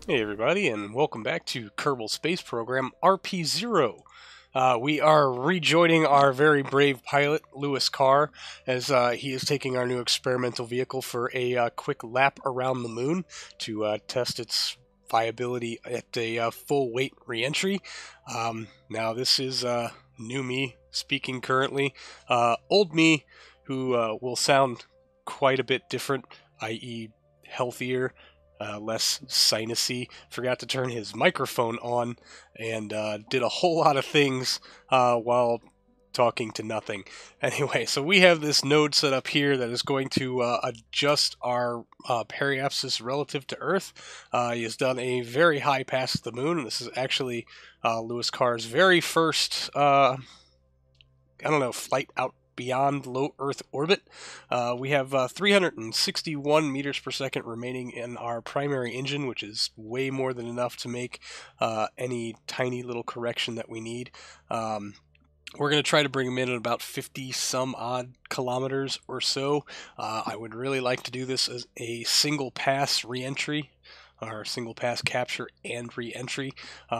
Hey everybody, and welcome back to Kerbal Space Program RP-0. We are rejoining our very brave pilot, Lewis Carr, as he is taking our new experimental vehicle for a quick lap around the moon to test its viability at a full weight reentry. Now this is new me speaking currently. Old me, who will sound quite a bit different, i.e. healthier, less sinusy, forgot to turn his microphone on, and did a whole lot of things while talking to nothing. Anyway, so we have this node set up here that is going to adjust our periapsis relative to Earth. He has done a very high pass to the moon. This is actually Lewis Carr's very first, flight out beyond low Earth orbit. We have 361 meters per second remaining in our primary engine, which is way more than enough to make any tiny little correction that we need. We're going to try to bring them in at about 50 some odd kilometers or so. I would really like to do this as a single pass reentry, our single pass capture and re-entry,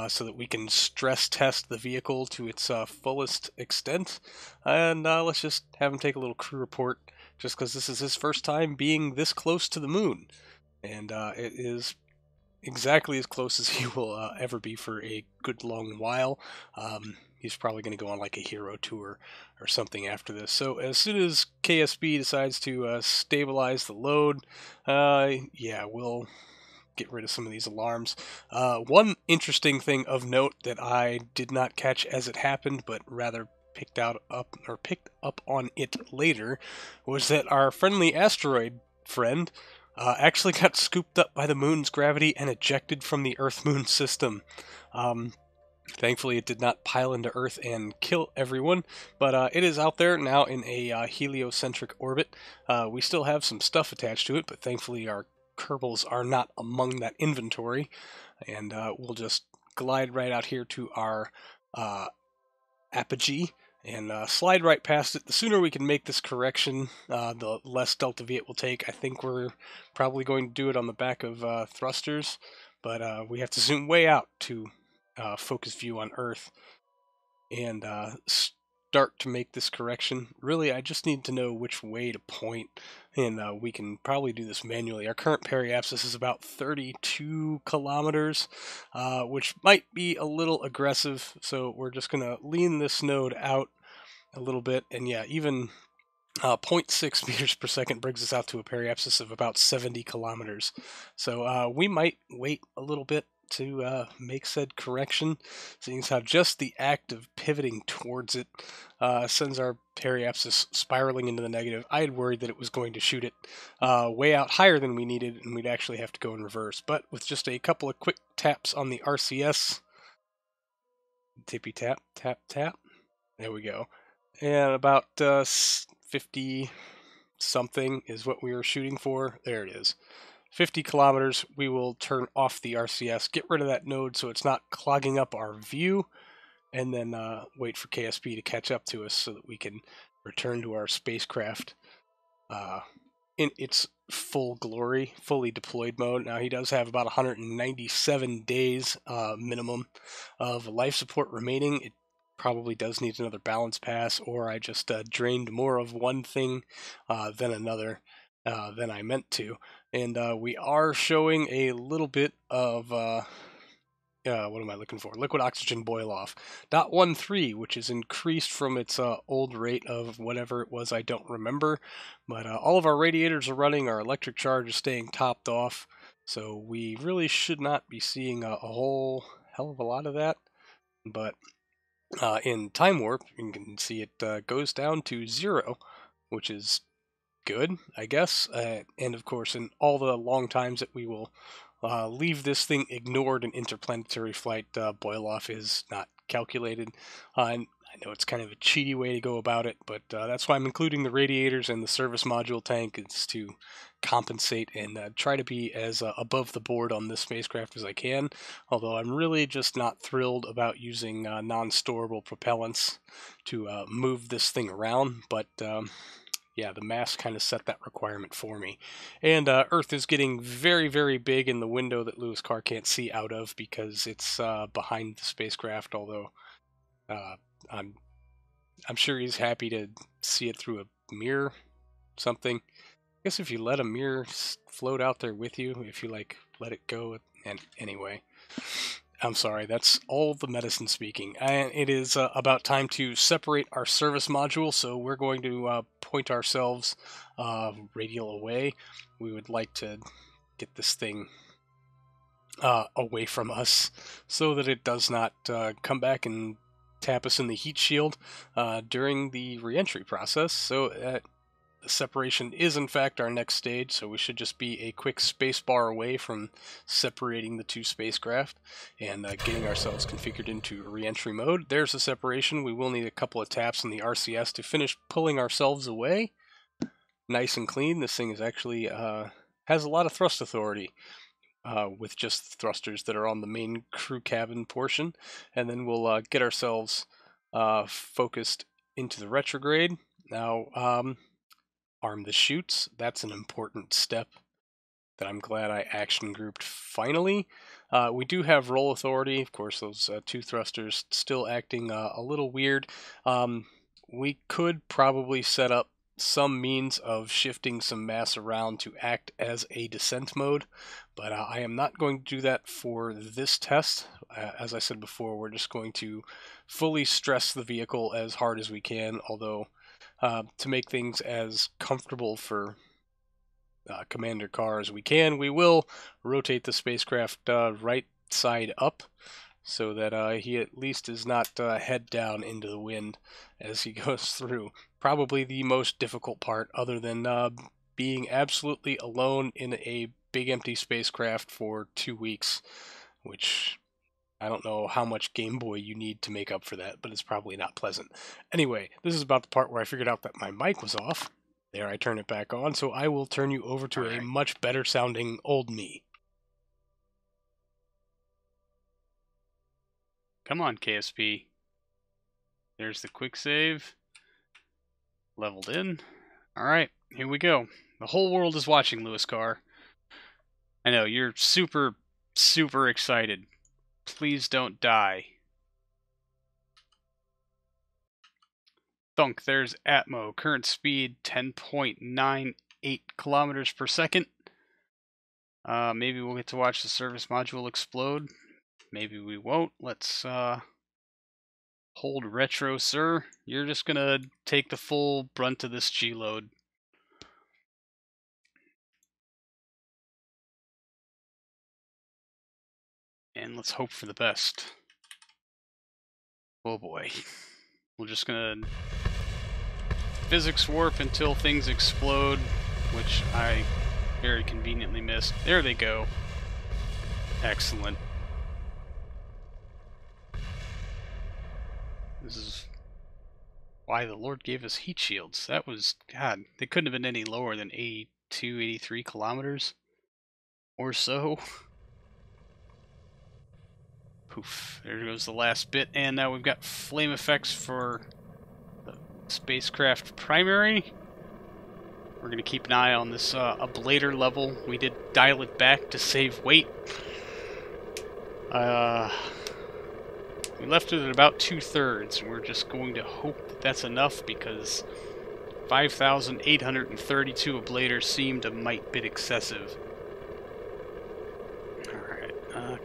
so that we can stress test the vehicle to its fullest extent. And let's just have him take a little crew report, just because this is his first time being this close to the moon. And it is exactly as close as he will ever be for a good long while. He's probably going to go on like a hero tour or something after this. So as soon as KSP decides to stabilize the load, we'll get rid of some of these alarms. One interesting thing of note that I did not catch as it happened, but rather picked up on it later, was that our friendly asteroid friend actually got scooped up by the moon's gravity and ejected from the Earth-Moon system. Thankfully, it did not pile into Earth and kill everyone, but it is out there now in a heliocentric orbit. We still have some stuff attached to it, but thankfully our Kerbals are not among that inventory, and we'll just glide right out here to our apogee and slide right past it. The sooner we can make this correction, the less delta V it will take. I think we're probably going to do it on the back of thrusters, but we have to zoom way out to focus view on Earth and start to make this correction. Really, I just need to know which way to point, and we can probably do this manually. Our current periapsis is about 32 kilometers, which might be a little aggressive, so we're just going to lean this node out a little bit, and yeah, even 0.6 meters per second brings us out to a periapsis of about 70 kilometers. So we might wait a little bit to make said correction, seeing as how just the act of pivoting towards it sends our periapsis spiraling into the negative. I had worried that it was going to shoot it way out higher than we needed, and we'd actually have to go in reverse. But with just a couple of quick taps on the RCS, tippy tap, tap, tap, there we go. And about 50 something is what we were shooting for. There it is. 50 kilometers, we will turn off the RCS, get rid of that node so it's not clogging up our view, and then wait for KSP to catch up to us so that we can return to our spacecraft in its full glory, fully deployed mode. Now, he does have about 197 days minimum of life support remaining. It probably does need another balance pass, or I just drained more of one thing than another than I meant to. And we are showing a little bit of, what am I looking for? Liquid oxygen boil off. 0.13, which is increased from its old rate of whatever it was, I don't remember. But all of our radiators are running, our electric charge is staying topped off, so we really should not be seeing a whole hell of a lot of that. But in time warp, you can see it goes down to 0, which is good, I guess. And of course, in all the long times that we will leave this thing ignored in interplanetary flight, boil off is not calculated. And I know it's kind of a cheaty way to go about it, but that's why I'm including the radiators and the service module tank, is to compensate and try to be as above the board on this spacecraft as I can, although I'm really just not thrilled about using non-storable propellants to move this thing around. But yeah, the mass kind of set that requirement for me. And Earth is getting very, very big in the window that Lewis Carr can't see out of because it's behind the spacecraft, although uh, I'm sure he's happy to see it through a mirror, something. I guess if you let a mirror float out there with you, if you like let it go, and anyway, I'm sorry, that's all the medicine speaking. It is about time to separate our service module, so we're going to point ourselves radial away. We would like to get this thing away from us so that it does not come back and tap us in the heat shield during the reentry process. So the separation is in fact our next stage, so we should just be a quick space bar away from separating the two spacecraft and getting ourselves configured into reentry mode. There's the separation. We will need a couple of taps on the RCS to finish pulling ourselves away. Nice and clean. This thing is actually has a lot of thrust authority. With just thrusters that are on the main crew cabin portion, and then we'll get ourselves focused into the retrograde. Now, arm the chutes. That's an important step that I'm glad I action grouped finally. We do have roll authority. Of course, those two thrusters still acting a little weird. We could probably set up some means of shifting some mass around to act as a descent mode, but I am not going to do that for this test. As I said before, we're just going to fully stress the vehicle as hard as we can, although to make things as comfortable for Commander Carr as we can, we will rotate the spacecraft right side up so that he at least is not head down into the wind as he goes through. Probably the most difficult part, other than being absolutely alone in a big empty spacecraft for 2 weeks, which I don't know how much Game Boy you need to make up for that, but it's probably not pleasant. Anyway, this is about the part where I figured out that my mic was off. There, I turn it back on, so I will turn you over to a much better sounding old me. Come on, KSP. There's the quick save. Leveled in. Alright, here we go. The whole world is watching, Lewis Carr. I know, you're super, super excited. Please don't die. Thunk, there's Atmo. Current speed 10.98 kilometers per second. Maybe we'll get to watch the service module explode. Maybe we won't. Let's hold retro, sir. You're just gonna take the full brunt of this G-load. And let's hope for the best. Oh boy. We're just gonna physics warp until things explode, which I very conveniently missed. There they go. Excellent. This is why the Lord gave us heat shields. That was, God, they couldn't have been any lower than 82, 83 kilometers or so. Poof, there goes the last bit, and now we've got flame effects for the spacecraft primary. We're going to keep an eye on this ablator level. We did dial it back to save weight. We left it at about 2/3, and we're just going to hope that that's enough, because 5,832 ablators seemed a mite bit excessive. Alright,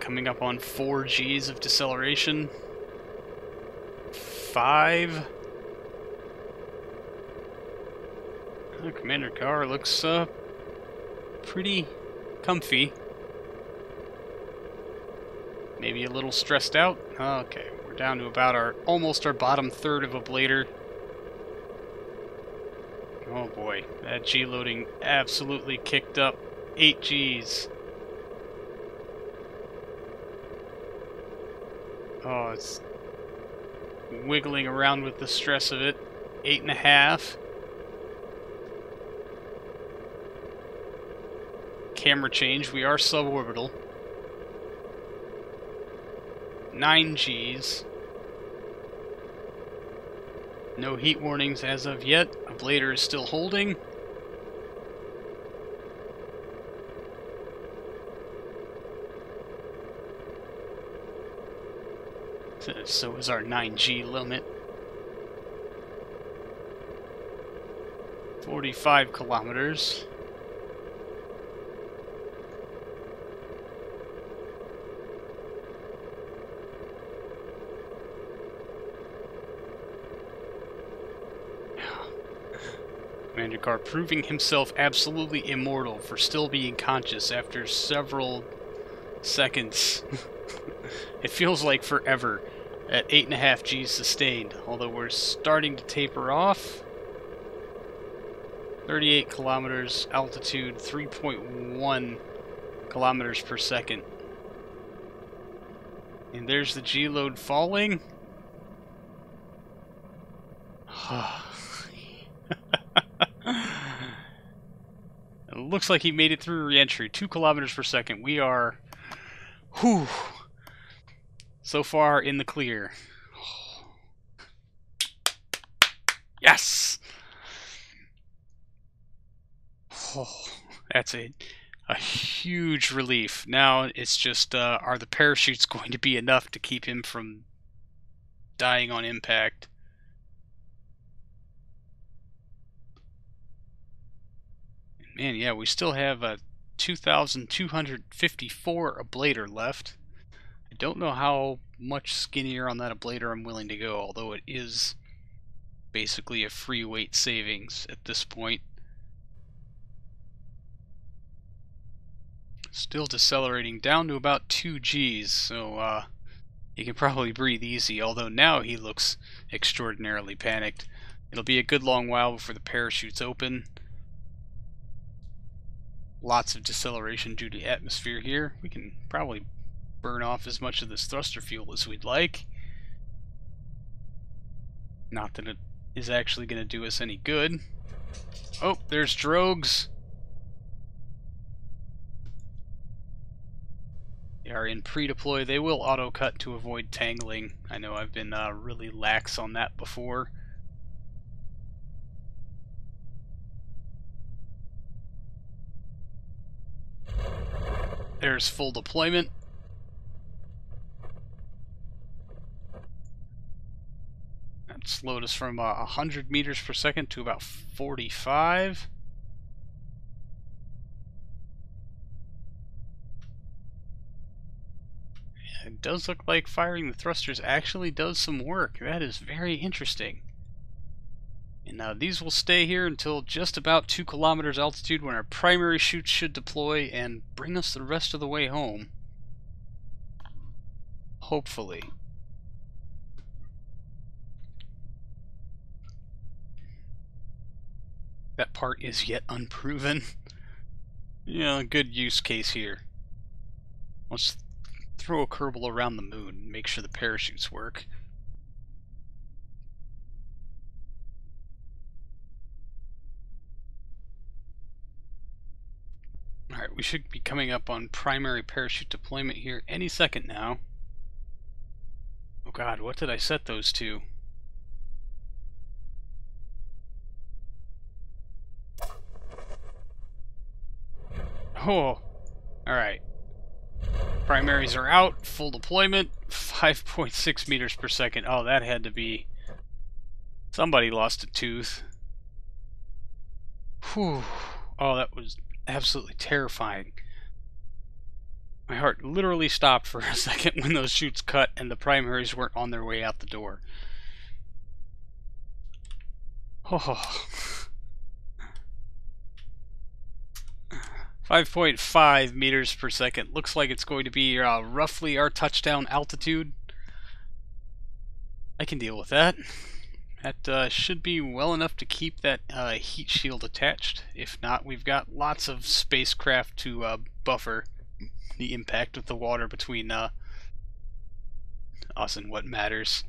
coming up on 4 Gs of deceleration. 5. Commander Carr looks pretty comfy. Maybe a little stressed out. Okay, we're down to about almost our bottom third of ablator. Oh boy, that G loading absolutely kicked up. 8 Gs. Oh, it's wiggling around with the stress of it. 8.5. Camera change, we are suborbital. 9 Gs. No heat warnings as of yet. Ablator is still holding. So is our 9G limit. 45 kilometers. Commander Carr proving himself absolutely immortal for still being conscious after several seconds. It feels like forever at 8.5 Gs sustained, although we're starting to taper off. 38 kilometers altitude, 3.1 kilometers per second. And there's the G load falling. It looks like he made it through reentry. 2 kilometers per second. We are, whew, so far in the clear. Yes! Oh, that's a huge relief. Now it's just, are the parachutes going to be enough to keep him from dying on impact? Man, yeah, we still have 2,254 ablator left. I don't know how much skinnier on that ablator I'm willing to go, although it is basically a free weight savings at this point. Still decelerating down to about 2 Gs, so he can probably breathe easy, although now he looks extraordinarily panicked. It'll be a good long while before the parachutes open. Lots of deceleration due to atmosphere here. We can probably burn off as much of this thruster fuel as we'd like. Not that it is actually going to do us any good. Oh, there's drogues. They are in pre-deploy. They will auto-cut to avoid tangling. I know I've been really lax on that before. There's full deployment. That slowed us from 100 meters per second to about 45. It does look like firing the thrusters actually does some work. That is very interesting. And these will stay here until just about 2 kilometers altitude when our primary chutes should deploy and bring us the rest of the way home. Hopefully. That part is yet unproven. Yeah, good use case here. Let's throw a Kerbal around the moon and make sure the parachutes work. Alright, we should be coming up on primary parachute deployment here any second now. Oh god, what did I set those to? Oh, alright. Primaries are out, full deployment, 5.6 meters per second. Oh, that had to be... somebody lost a tooth. Whew. Oh, that was absolutely terrifying. My heart literally stopped for a second when those chutes cut and the primaries weren't on their way out the door. Oh. 5.5 meters per second. Looks like it's going to be roughly our touchdown altitude. I can deal with that. That should be well enough to keep that heat shield attached. If not, we've got lots of spacecraft to buffer the impact of the water between us and what matters.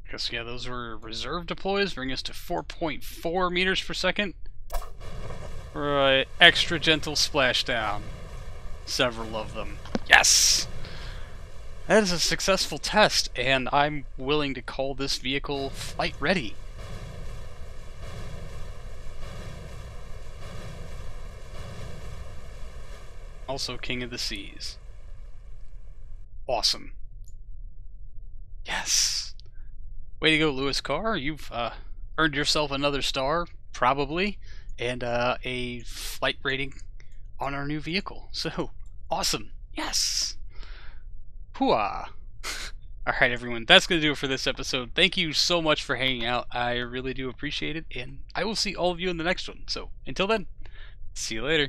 I guess, yeah, those were reserve deploys, bring us to 4.4 meters per second. Right, extra gentle splashdown. Several of them. Yes! That is a successful test, and I'm willing to call this vehicle flight ready. Also King of the Seas. Awesome. Yes. Way to go, Lewis Carr. You've earned yourself another star, probably, and a flight rating on our new vehicle. So, awesome. Yes. Hooah. Alright, everyone. That's going to do it for this episode. Thank you so much for hanging out. I really do appreciate it, and I will see all of you in the next one. So, until then, see you later.